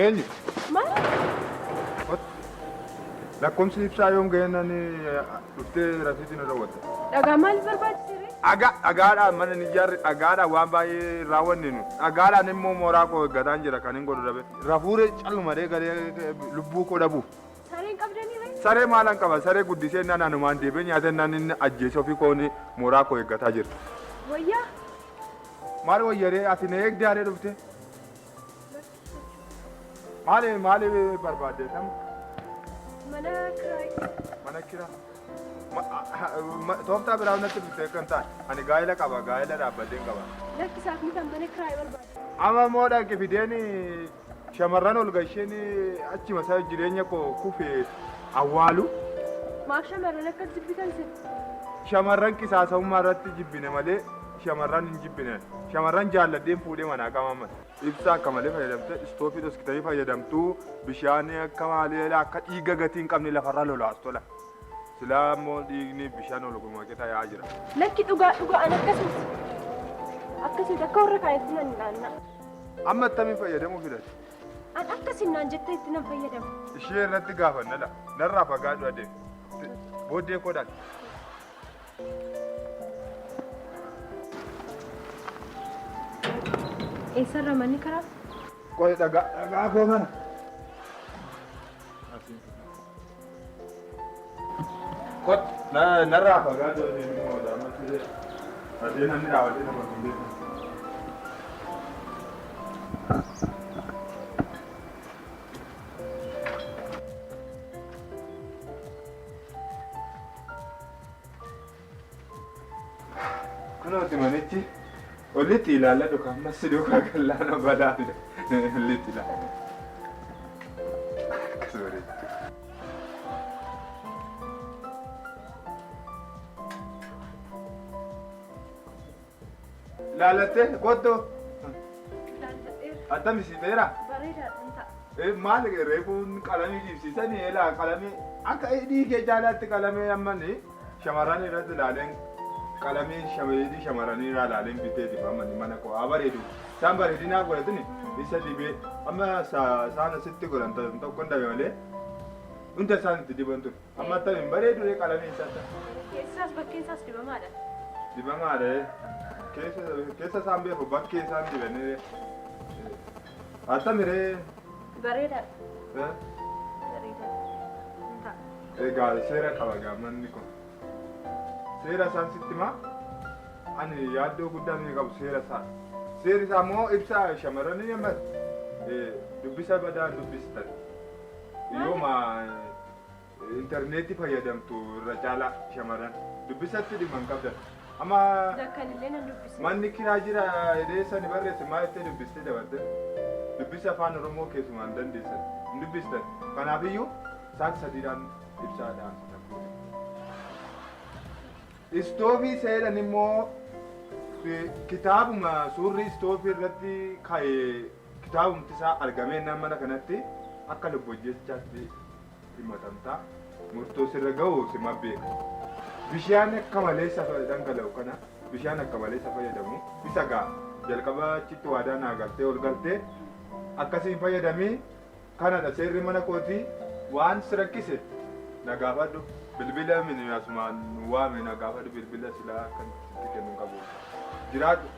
Eenyu? Maal? Lakkoomsi ibsaa yoom ga'eennan dhuftee rasiitiin irra wata. Dhagaa maaliif barbaachisire? Dhagaadhaan mana ni ijaarre dhagaadhaan waan baay'ee raawwanne nu. Dhagaadhaan immoo mooraa koo eeggataan jira kan hin godhu dhabe. Rafuuree callumadee galee lubbuu koo dhabuuf. Sareen qabdanii? Saree maalan qaba? Saree guddisee naannumaan deebee nyaata inni ajjeese ofii kooni mooraa koo eeggataa jira. Wayyaa? Maal wayyaree ati na eegdee haadhee dhufte? Maali barbaadde tam? Mana kiraa. Mana kiraa? Tooftaa biraa natti dhuftee kan ta'e ani gaa'ela qaba gaa'ela dhaabbateen qaba. Lakki isaaf ni kan mana kiraa barbaade. Amma immoo dhaqe fideen shamarran ol gasheen achuma isaa jireenya koo kufee awwaalu. Maaf shamarran akka jibbitan sin? Shamarran qisaasa'ummaa irratti jibbine malee shamarran hin jibbine. Shamarran jaalladheen fuudhee manaa qabaman. Ibsaa akka malee fayyadamte istoofii dhoskitanii fayyadamtuu bishaan akka malee akka dhiiga gatii hin qabne lafarra lolaas tola. Silaa immoo dhiigni bishaan ol gumaaqee yaa'aa jira. Lakki dhugaan akkasumas. Akkasumas akka warra kaayetti nan ilaalla. Amma attamiin fayyadamuu fidate? An akkasiin naan jettee itti nan fayyadamu. Ishee irratti gaafannadha. Narraa fagaadhu adeemu. Booddee kodhan. Eessarra manni karaa? Qoy dhagaa koo kana. Kot narraa fagaadhu adeemu moodaa malee adeemani dhaawatee nama hin beeku. Kunooti manichi olitti ilaalladhu kan massi duukaa gallaana balaadha. Olitti ilaalla. Akkas bareeda. Ilaalattee qottoo. Attami siiteera? Bareedaadhaan ta'a. Maal reefuun qalamii dibsiisanii eelaa qalamii akka dhiigee jaalaatti qalamee ammanii shamarran irratti ilaaleen qalamii shamarranii irraa ilaaleen bitee dibamanii mana koo haa bareedu. Isaan bareedinaa godhatini isa dibee amma isaan asitti godhan tokko hin dhabe malee hunda isaan itti diban ture. Amma attamiin bareedu qalamii isaa ta'a. Keessaas bakkeen isaas dibamaadha. Dibamaadha. Keessa isaan beeku bakkee isaan dibanii attamiree. Bareedaadha. Egaa seera qaba manni kun. Seera isaan sitti maa? Ani yaaddoo guddaa ni qabu seera isaa. Seerri isaa immoo ibsaa shamarranii yemmuu dubbisa badaa dubbistan. Yooma intarneetii fayyadamtu irra caalaa shamarran dubbisatti dhimma hin qabdan. Amma manni kiraa jira edeessani barreesse maa jettee dubbistee dabarte? Dubbisa afaan Oromoo keessumaan dandeessan hin dubbistan. Kanaafiyyuu isaan sadiidhaan ibsaadhaan tabboote. Istoofii seeran immoo kitaabuma suurri istoofii irratti ka'ee kitaabumti isaa argamee mana kanatti akka lubbojjechaatti himatamtaa murtoo sirra ga'u sima beeka. Bishaan akka malee dhangala'u kana bishaan akka malee fayyadamu isa ga'a jalqaba achitti waadaa naa galtee ol galtee akkasiin fayyadamee kanadha seerri mana kootii waan si rakkise na gaafadhu bilbila asumaan waame na gaafadhu bilbila silaa akka itti kennu qabu jiraadhu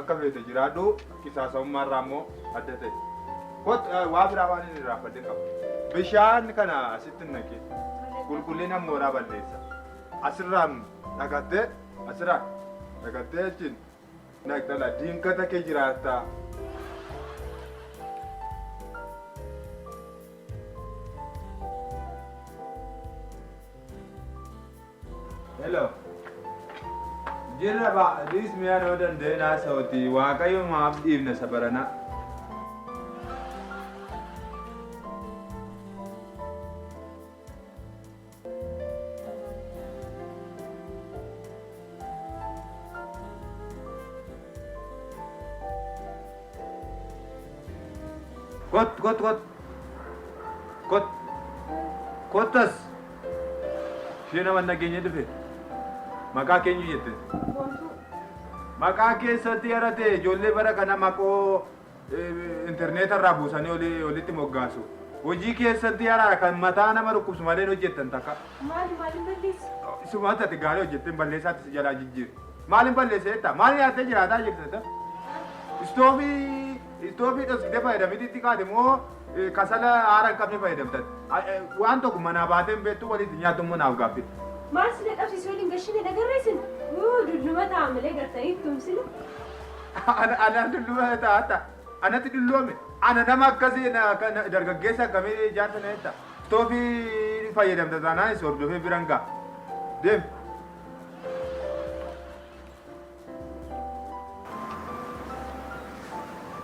akka feete jiraadhu qisaasa'ummaa irraa immoo adda ta'e waa biraa waan inni raafadhe qaba bishaan kana asitti naqee qulqullina mooraa balleessa asirraan dhagattee jechuun naqxala diinkata kee jiraata. Hello. Jirra baadhiis mi'a noo dandeenyaa sauti waaqayyo maaf dhiifna sabarana. Kottas. Ishee nama nageenya dhufe. Maqaa keenyu jette. Maqaa keessatti yarate ijoollee bara kana maqoo interneetarraa buusanii olitti moggaasu. Hojii keessatti araara kan mataa nama dhukkubsu malee hojjettan takka. Maaliin balleessi? Sumata ati gaarii hojjettee balleessaatti si jalaa jijjiiru. Maaliin balleessa jettaa? Maaliin nyaattee jiraataa jirta? Istoofii dhoksitee fayyadamititti kaate moo kasala aara hin qabne fayyadamtan? Waan tokko manaa baatee hin beektu walitti nyaattummoo naaf gaaffii. Maal sila qabsiisuu waliin gashine nagarreessin? Dulluma ta'a malee gartanii tumsine. Ana dulluma ta'a. Anatti dulloome. Ana nama akkasii dargaggeessa akkamii jaarsa na jetta. Istoofii fayyadamta taanaan isa hordofee biran ga'a. Deem.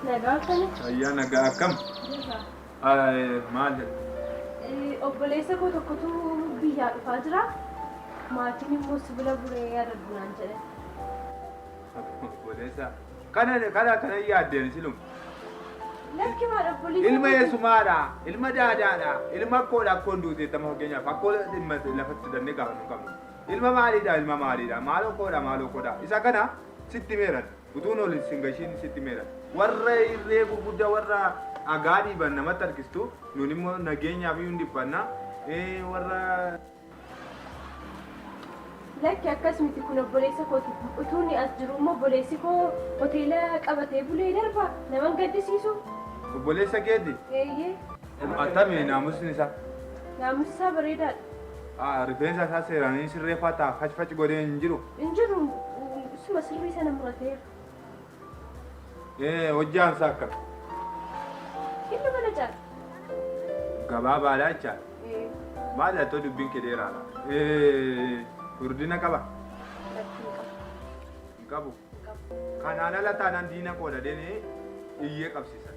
Nagaa akkami? Ayyaa nagaa akkam? Maal jedha? Obboleessa koo tokkotu biyyaa dhufaa jira. Maatiin immoo sibila buree yaadadhu naan jedhe. Obboleessa kana yaaddeen silum. Lakki maal obboleessa? Ilma eessumaadha, ilma daadaadha, ilma akkoodha akkoon duutee tama fakkeenyaaf akkoo lafatti dannee gaafa nu qabnu. Ilma maaliidha, maaloo koodha. Isa kana sitti meeran, utuun ol sin gashiin sitti meeran. Warra irree gurguddaa warra dhagaa dhiiban namatti harkistu, nuun immoo nageenyaaf iyyuu hin dhiphanna. Warra Lakki akkas miti kun obboleessa kooti. Utuun as jiru immoo obboleessi koo hoteela qabatee bulee darba nama gaddisiisu. obboleessa keeti? Eeyyee. Attami naamusni isaa? Naamusi isaa bareedaadha. Rifeensa isaa seeraan sirreeffataa faci godhee hin jiru? Hin jiru. Isuma sirrii sana murateera. Hojjaan isaa akkam? Inni mana caala. Gabaabaadha jechaadha. Maali haa ta'u dubbiin kee dheeraadha. Furdina qaba? Hin qabu. Kanaan ala taanaan diina qoodha deemee iyyee qabsiisan.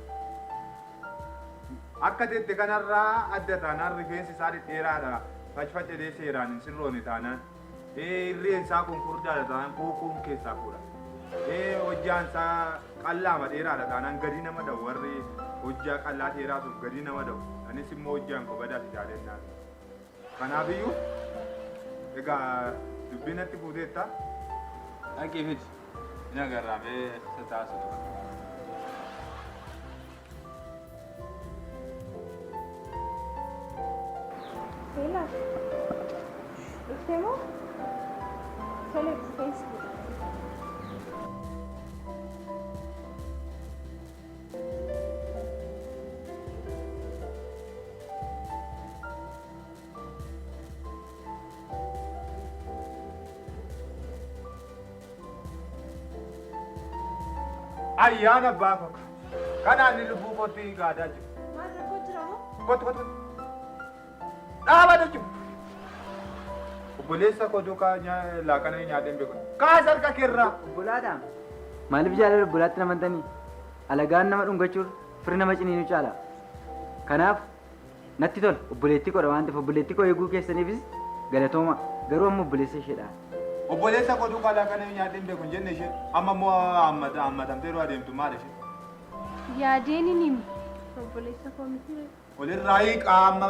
Akka teette kanarraa adda taanaan rifeensi isaa dhedheeraadha. Facfacadee seeraan hin sirroone taanaan. Irreen isaa kun furdaadha taanaan kuukuun keessaa fuudha. Hojjaan isaa qallaama dheeraadha taanaan gadi nama dha'u warri hojjaa qallaa dheeraa sun gadi nama dha'u. Anis immoo hojjaan kophaadhaaf jaalannaan. Kanaafiyyuu egaa dubbiin natti fuuteetta dhaqee miti ni agarraamee isa taasisu. Seela. Dhuftee moo? Tole rifeensi. Ayyaana baafa kanaan ni lubbuu kootti gaadaa jiru. Maal rakkoo jira moo? Kottu. Dhaabata jiru. Obboleessa koo duukaa laaqana nyaatee hin beeku. Kaas harka keerraa. Obbolaadhaan maaliif jaalala obbolaatti namantanii? Alagaan nama dhungachuun firri nama ciniinuu caala. Kanaaf natti tola obboleettii koodha waan ta'eef obboleettii koo eeguu keessaniifis galatooma garuu amma obboleessa isheedha. Obboleessa koo duukaa laaqana nyaatee hin beeku hin jenne ishee amma immoo hammatamtee yeroo adeemtu maal ishee? Yaadeen hin himu. Obboleessa koo miti. Walirraa qaama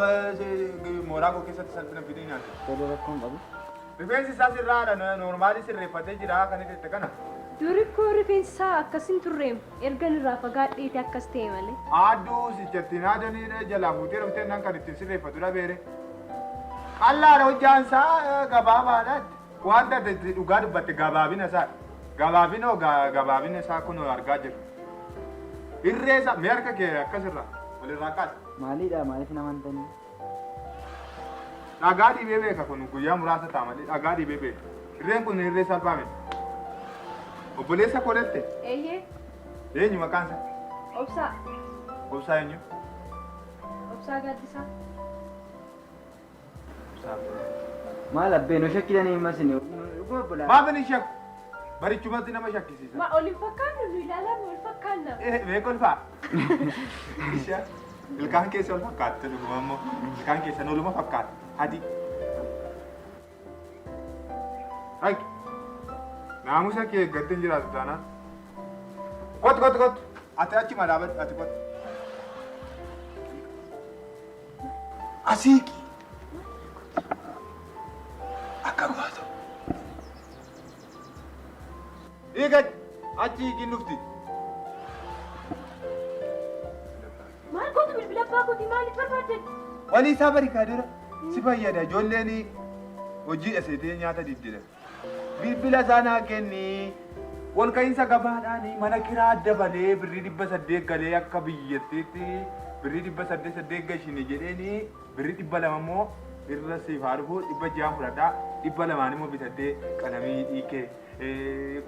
mooraa koo keessatti salphina fidee nyaate. Tole rakkoon qabu. Rifeensi isaa sirraadha noormaalii sirreeffatee jira kan itti kana. Duri koo rifeensi isaa akkasin turreemu ergan irraa fagaadheeti akkas ta'e malee. Adduu sichatti naadanii jalaa fuutee dhuftee nan kan ittiin sirreeffatu dhabeere. Qallaadha hojjaan isaa gabaabaadhaatti. Wanta itti dhugaa dubbatte gabaabina isaa. Gabaabina isaa kun argaa jirra. Irree isaa mee harka kee akkasirraa walirraa kaasa. Maaliidha maaliif namantanii? Dhagaa dhibee beeka kun guyyaa muraasa ta'a malee dhagaa dhibee beeka. Irreen kun irree salphaa miti. Obboleessa koo dhatte? Eeyyee. Eenyu maqaan isaa? Obsaa. Obsaa eenyu? Obsaa gaaddisaa. Maal abbeen oo shakkidanii hin masine dhuguma obbolaa. Maafin hin shakku? Barichumatti nama shakkisiisa. Ma ol hin fakkaannu nu ilaalaan ol fakkaanna. Beeka olfaa? Ilkaan keessa ol fakkaatte dhuguma ammoo ilkaan keessa noluma fakkaata. Hadi. Haqi. Naamusa kee eeggattee hin jiraatu taanaan. Kottu. Ati achi madaabatti ati kottu. Asiiqi. Akka goota. Hiikat achi hiikin dhufti. bilbila abbaa kootii maaliif barbaaddan? Walii isaa barikaadira si fayyada ijoolleen hojii dhaseetee nyaata diddiidha. Bilbila isaa naa kenni. Wal ka'iinsa gabaadhaan mana kiraa dabalee birrii 800 galee akka biyyattiitti birrii 800 gashine jedheeni birrii 200 immoo irra siif haa dhufu 600 fudhadhaa 200 immoo bitadhee qalamii dhiikee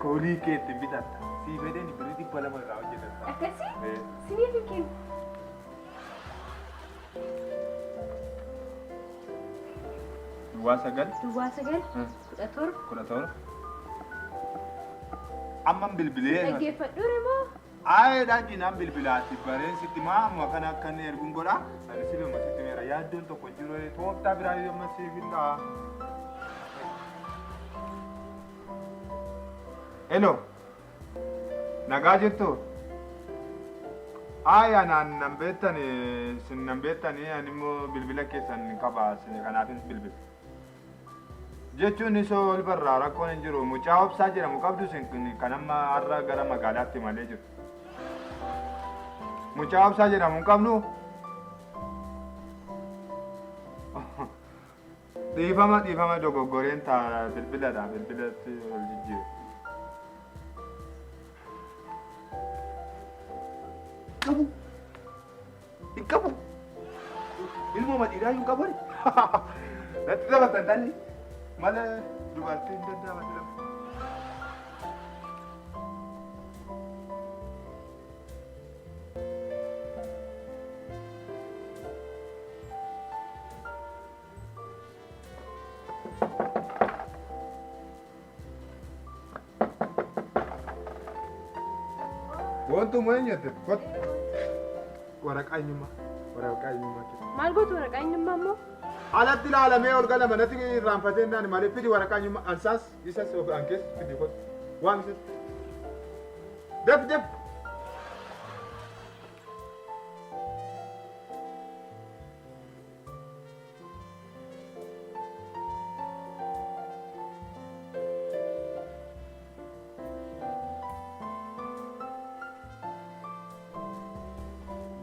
koolii kee ittiin bitatta. Si fedheen birrii 200 irraa hojjetata. Akkasii? Siniif hin kennu. Duwwaa 9 17 Amman bilbilee. Dhaggeeffadhu remoo? Aye dhaanjinaan bilbilaati bareensitti maa amma kana akkan erguun godha. Ani si bima sitti meera yaaddoon tokko jiru tooftaa biraa yommuu siif hin dha'a. Hello. Nagaa jirtu? Aya nan beektani sin nan beektani ani immoo bilbila keessan qaba kanaafis bilbila. Jechuun isoo ol barraa rakkoon hin jiru mucaa obsaa jedhamu qabdu sin kan amma har'a gara magaalaatti malee jiru. Mucaa obsaa jedhamu hin qabnu. Dhiifama dogoggoreen ta'a bilbiladha bilbilatti ol jijjiiru. Hin qabu. Ilmoo madhiiraa hin qabu. Natti taphatan tanni. Malah dubartiin danda'amatti lama. Wantu mau nyata, kot waraqaa eenyummaa keessa. Maal gootu waraqaa eenyummaa immoo? Alatti ilaalamee ol galama natti irraanfatee naan malee fidi waraqaa eenyummaa ansaas isas an keessa fidi kot waan isas. Def.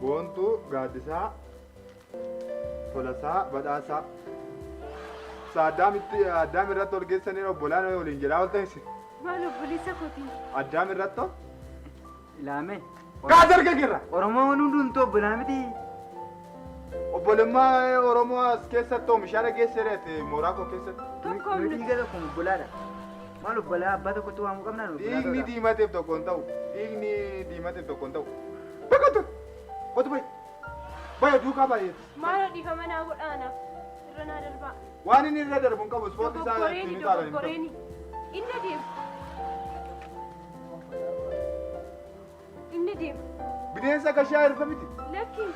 Boontuu gaaddisaa tolasaa badhaasaa addaam irratti ol geessanii obbolaan waliin jedhaa ol ta'insi. Maal obboleessa kootii? Addaam irratti Ilaame. Gaas arga jirra. Oromoon hundumtuu obbolaa miti. Obbolummaa Oromoo as keessatti oomishaadha geessireeti mooraa koo keessatti. Tokko Nuti dhiiga tokko obbolaadha. Maal obbolaa abbaa tokkotti waamuu qabnaan obbolaa. Dhiigni diimateef tokko hin ta'u. Bakka Kotu baay'ee duukaa baay'eeti. maal dhiifama naa godhaanaaf irra naa darbaa. Waan inni irra darbu hin qabu ispoortii isaa ittiin ilaalan hin qabu. Dogoggoreeni inni deema. Bineensa gashaa erga miti. Lakkiin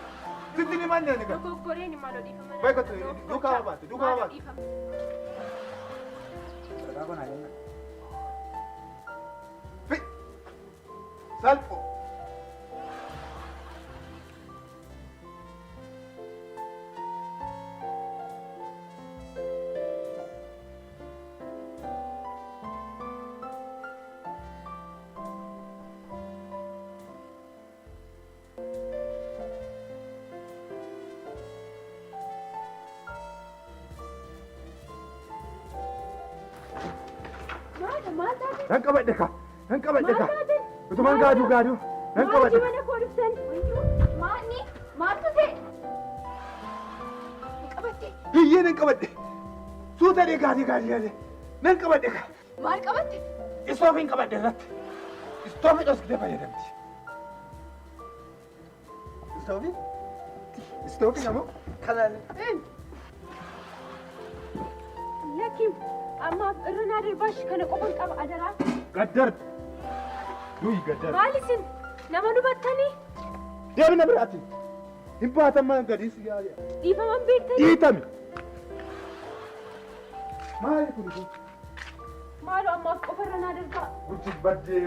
Sitti ni manne ni qabu. dogoggoreeni maal dhiifama naa Baay'ee kotu duukaa baate. Salpho. Nan qabadhe ka. Utumaan gaaduu. Nan qabadhe. Mana koo dhuftan. Maaltu ta'e? Qabatte. Biyyee nan qabadhe. Suutadhee gaadii. Nan qabadhe ka. Maal qabatte? Istoofiin qabadhe irratti. Istoofii dhoskitee fayyadamti. Istoofiin ammoo kanaan. Lakkiin ammaaf irra naa darbaashi kana qofan qaba adaraa. Gaddar. Maal isin nama dubattanii? Deemina biraati. Hin baatamaan gadiis yaa'e. Dhiifaman beektanii? Dhiitami. Maali kun? Maaloo ammaaf qofa irra naa darbaa. Guddis baddee.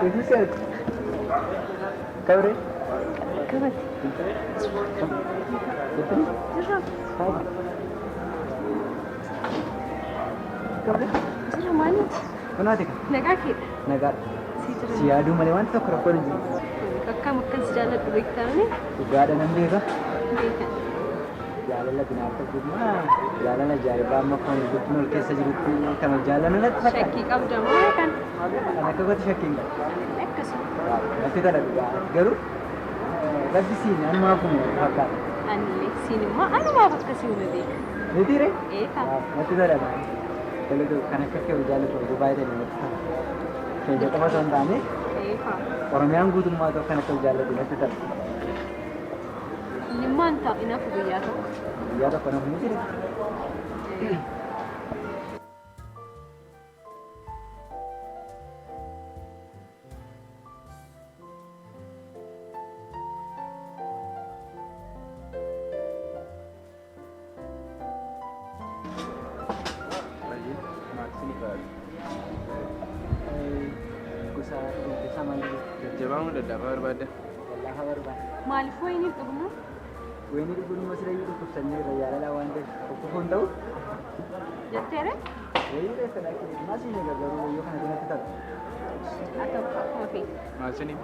Itu sih. Kau re? Qabate. Itu? Jira. Hai. Kau re? Jira maaliif? Kunaati ka? Nagaa keedha. Nagaa. Si jira. Si yaaduu malee waan tokko rakkoon hin jiru. Akkam akkas jaalladhu beektaani? Dhugaadha nan beeka. Beekan. Jaalala binaata guddaa jaalala ajaa'ibaa amma kan guddin ol keessa jirutti kan jaalala natti fakkaata. Shakkii qabda moo kan? Kan akka gooti shakkiin qabu. Akkasuma. Natti tola dhugaa garuu rabbi siin anumaa kun fakkaata. Anillee siin immoo anumaaf akkasii uume beeka. Miti ree? Eekaa. Natti tola dalagu kan akka kee jaallatu argu baay'ee namatti tola. Keenya qofa osoo hin taane Eekaa. Oromiyaan guutummaa ta'u kan akka jaallatu natti tola. Inni immoo hin ta'u inaaf guyyaa tokko. Guyyaa tokko naaf miti ree? Gosa isa maal Jajjabaamu dadhabaa barbaadda. lafa barbaada. Maaliif wayiniin dhugnu? Wayini dhuguun masira iyyuu dhukkubsannee irra jaalala waan ta'eef dhukkubuun ta'u. Jetteere? Wayini reessa dhaqqee maasii ni gargaaru yoo kana kanatti ta'a. Haa ta'u akkuma feete. Maal siniif?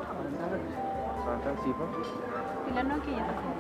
Faantaan siifa? Filannoon keenya tokko.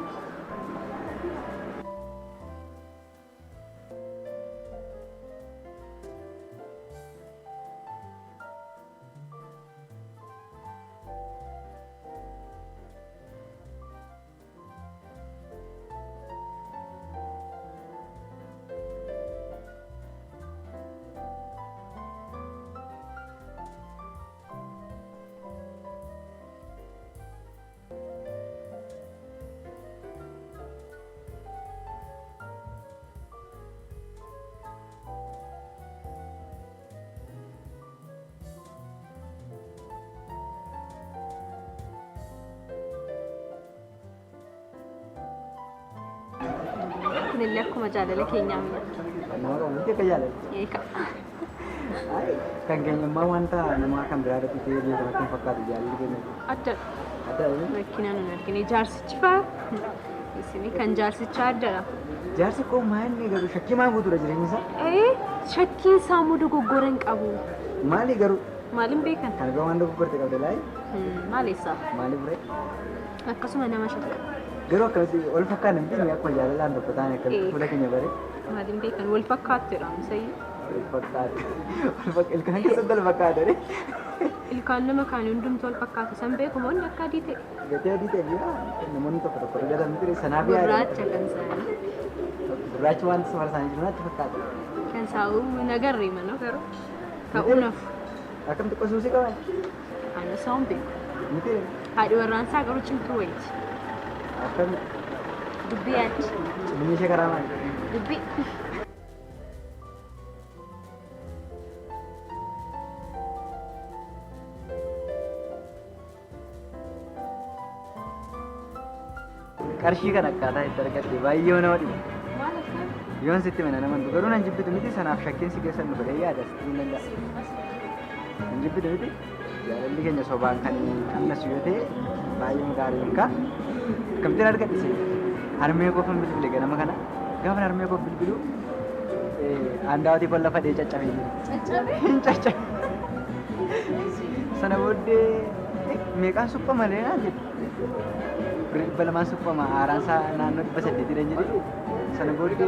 Kunillee akkuma jaalala keenyaa mi'a. Nama qabu miti akka jaalala. Eeka. Kan keenyummaa wanta namaa kan biraa irratti ta'ee beekamu kan fakkaatu jaalalli keenya. Addadha. Adda jedhanii Rakkinaa nun argine jaarsichi faa. Isin kan jaarsichaa addadha. jaarsi koo maali garuu shakkii maal guutuudha jireenya isaa? Shakkiin isaa immoo dogoggora hin qabu. Maali garuu Maaliin beekan? kan gaa waan dogoggorte qabda laayii Maaleessaa? maali bure? Akkasuma nama shakka. Garuu akkamitti wal fakkaatan miti nuyi akkuma jaalalaan tokko taane akkamitti fuula keenya bare Maaliin beekan? Wal fakkaatteedha misayyii. wal fakkaate. Ilkaan keessatti wal fakkaate re. Ilkaan nama kaanii hundumtuu wal fakkaata. San beeku moo inni akka adii ta'e? Gatii adii ta'e jira namoonni tokko tokko argatan miti sanaaf Gurraacha kan isaanii. Gurraachi waan safara isaanii jiru natti fakkaata. Kan saa'uu nagarri mana garuu. Ta'uu nafu. Akkamitti qosuusii qaban? Ana saa'uun beeku. Miti Haadhi warraan isaa garuu cimtuu wayiiti. akkamitti Dubbii yaaddi. cimini ishee karaa maali? Dubbii. Qarshii kan akkaataa itti argatte baay'ee nama dhiba. Maal akka? Yoon sitti mana nama dhufu garuu nan jibbitu miti sanaaf shakkiin si keessan nu godhee yaada sitti hin danda'a. Nan jibbitu miti jaalalli keenya sobaan kan annasu yoo ta'e baay'ee gaarii hin kaa. Akkamittiin argadhise harmee qofan bilbile ganama kana gaafa harmee qof bilbilu aandaawwatii kon lafa dhee caccabee jiru. Caccabee? Hin caccabe. Sana booddee meeqaan supha malee naan jedhu. Dhibba lamaan suphama haaraan isaa naannoo 800 jedhe sana booddee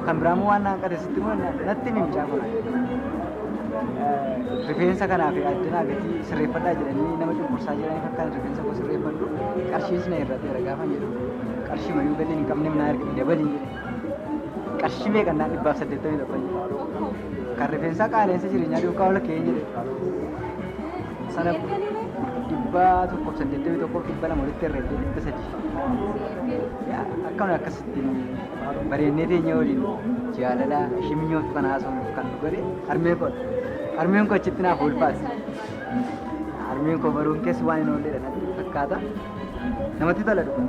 kan biraamoo waan naan qate sitti immoo natti mimicaa kun rifeensa kanaaf addunaa gatii sirreeffadhaa jedhanii nama cunqursaa jedhanii fakkaan rifeensa koo sirreeffadhu qarshiis na irratti gaafan jedhu qarshii mayyuu galii hin qabne naa erga dabaliin jedhe qarshii meeqan naan 180 jedhe kan rifeensaa qaaleensa jireenyaa duukaa ola keenya jedhe sana dhibba tokkoof 81 dhibba lama walitti herreeddee 300 akkana akkasitti bareennee teenya waliin jaalala shiminyootu kan haasa'uuf kan nu godhe harmeen koo achitti naaf ulfaate harmeen koo baruun keessa waan hin oolledha natti fakkaata namatti tola dhufa.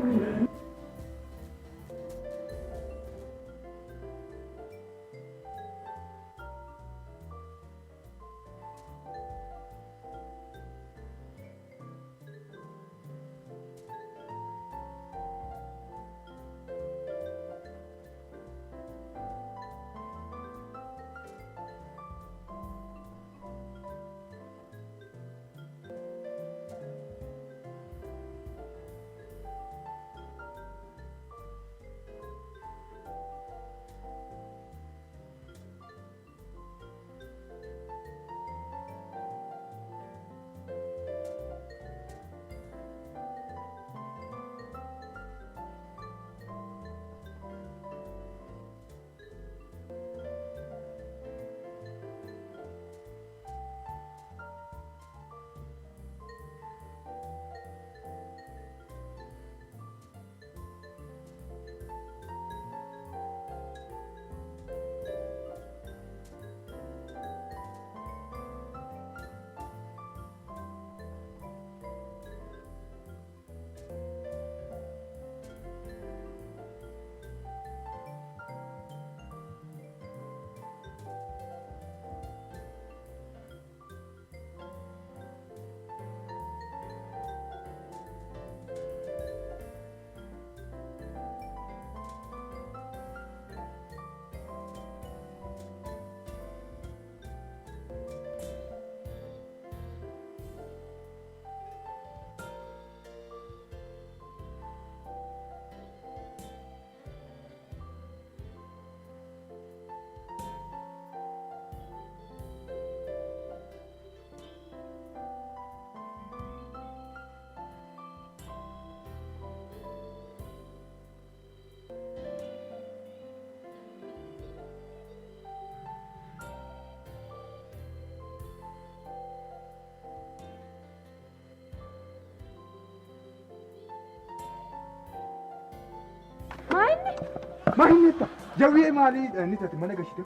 Mahinetta. Jawwee maalii ni taate mana gashite.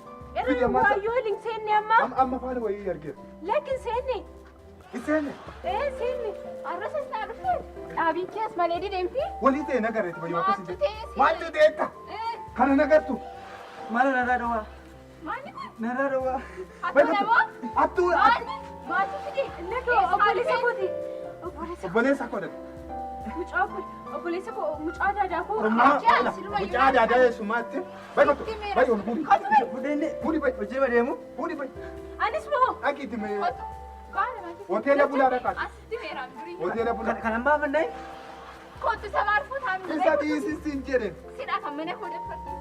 Irra waayoo lin seenne amma. Amma faana wayii argeera. Lakin seenne. Iseene. Seenne. Arrasa isaa dhufee. Dhaabii kees malee deemti. Walii ta'e nagareeti bayyoo akkasii. Maaltu ta'e? Maaltu ta'etta? Kana nagartu. Maal narraa dhawaa? Maali kun? Narraa dhawaa. Attuu namoo? Attuu. Maali? Maaltu fide? Lakin obboleessa kooti. Obboleessa koodha. Mucaa kun obboleessa koo mucaa daadaa koo. Mucaa daadaa eessumaatti. Bayyoo bayyoo buuri. Buddeenne. Buuri bayyoo. Hojii badeemu. Buuri bayyoo. Anis moo? Dhaqiitti mee. Baala Hoteela bulaa dhaqaati. Asitti meeraan durii. Hoteela bulaa. Kan hambaa mannaa? Kootu samaar fuutaan. Isa dhiisisiin jedhe. Sidhaa kan mana hodheffatu.